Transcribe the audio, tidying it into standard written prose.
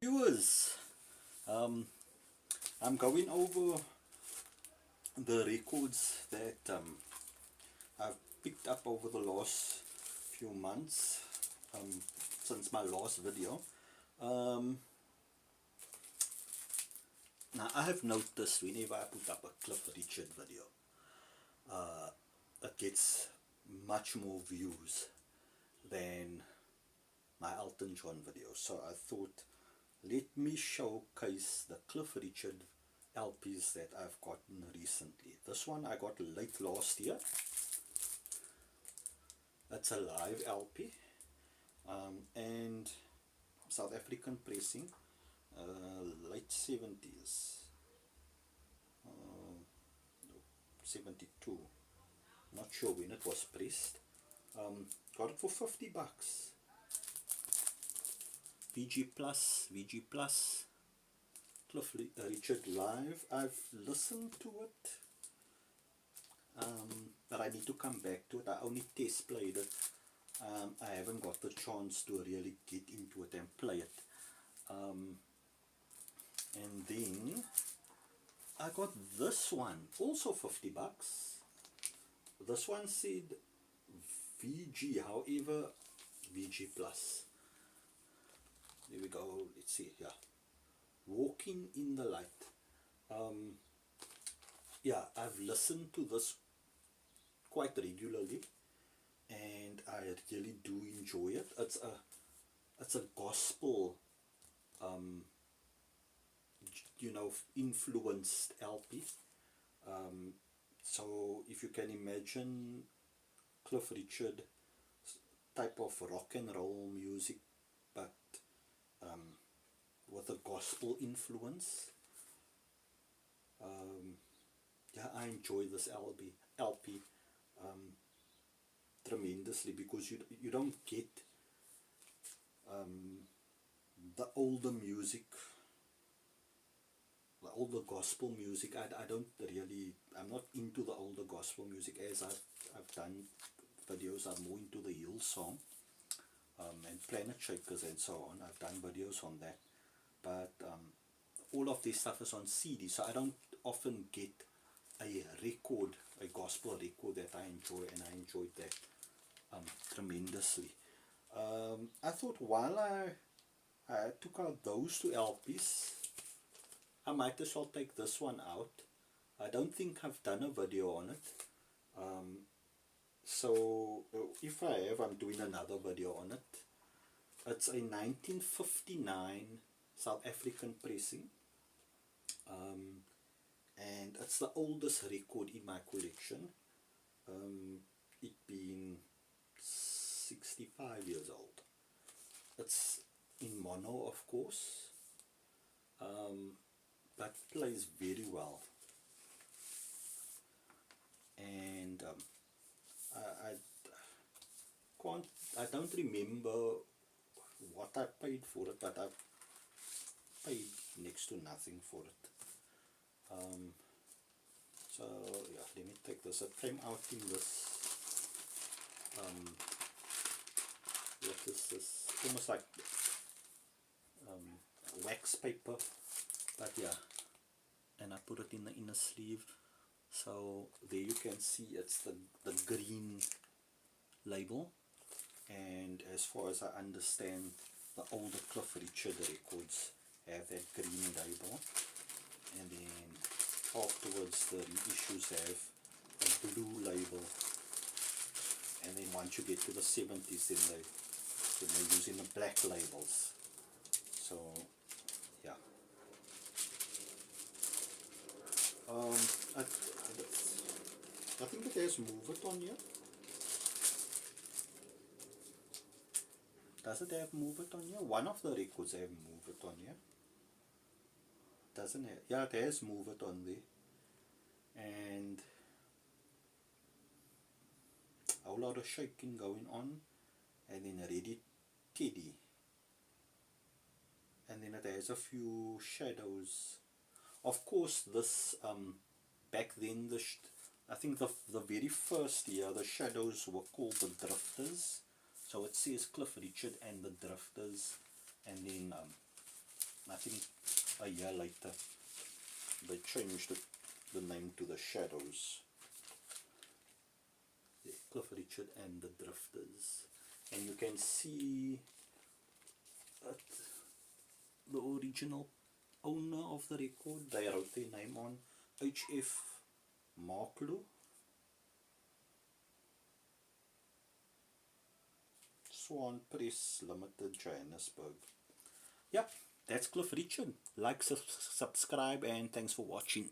viewers, um, I'm going over the records that I've picked up over the last few months since my last video. Now I have noticed whenever I put up a Cliff Richard video, it gets much more views than my Elton John video. So I thought, let me showcase the Cliff Richard LPs that I've gotten recently. This one I got late last year. It's a live LP and South African pressing, late 70s, 72, not sure when it was pressed. Got it for $50. VG Plus, Cliff Richard live. I've listened to it, but I need to come back to it. I only test played it. I haven't got the chance to really get into it and play it. And then I got this one, also $50. This one said VG, however, VG Plus. There we go. Let's see. Yeah, Walking in the Light. Yeah, I've listened to this quite regularly, and I really do enjoy it. It's a gospel, influenced LP. So if you can imagine Cliff Richard type of rock and roll music, but with a gospel influence. Yeah, I enjoy this LP tremendously, because you don't get the older music, the older gospel music. I'm not into the older gospel music, as I've done videos. I'm more into the Hillsong and Planet Shakers and so on. I've done videos on that, but all of this stuff is on CD, so I don't often get a gospel record that I enjoy, and I enjoyed that tremendously. I thought while I took out those two LPs, I might as well take this one out. I don't think I've done a video on it. So if I have, I'm doing another video on it. It's a 1959 South African pressing, and it's the oldest record in my collection, it being 65 years old. It's in mono, of course, but plays very well. And I don't remember what I paid for it, but I paid next to nothing for it. So yeah, let me take this. It came out in this what is this? Almost like wax paper, but yeah. And I put it in the inner sleeve. So there you can see it's the green label, and as far as I understand, the older Cliff Richard records have that green label, and then afterwards the reissues have a blue label, and then once you get to the 70s, then they're using the black labels. So yeah. I think it has Move It on here. Does it have Move It on here? One of the records have Move It on here. Doesn't it? Yeah, it has Move It on there. And a whole lot of shaking going on. And then Ready Teddy. And then it has a few shadows. Of course, this back then, I think the very first year, the shadows were called the Drifters. So it says Cliff Richard and the Drifters, and then I think a year later they changed the name to the Shadows. Yeah, Cliff Richard and the Drifters. And you can see the original owner of the record, they wrote their name on, H.F. Marklew, Swan Press Limited, Johannesburg. Yep, that's Cliff Richard. Like, subscribe, and thanks for watching.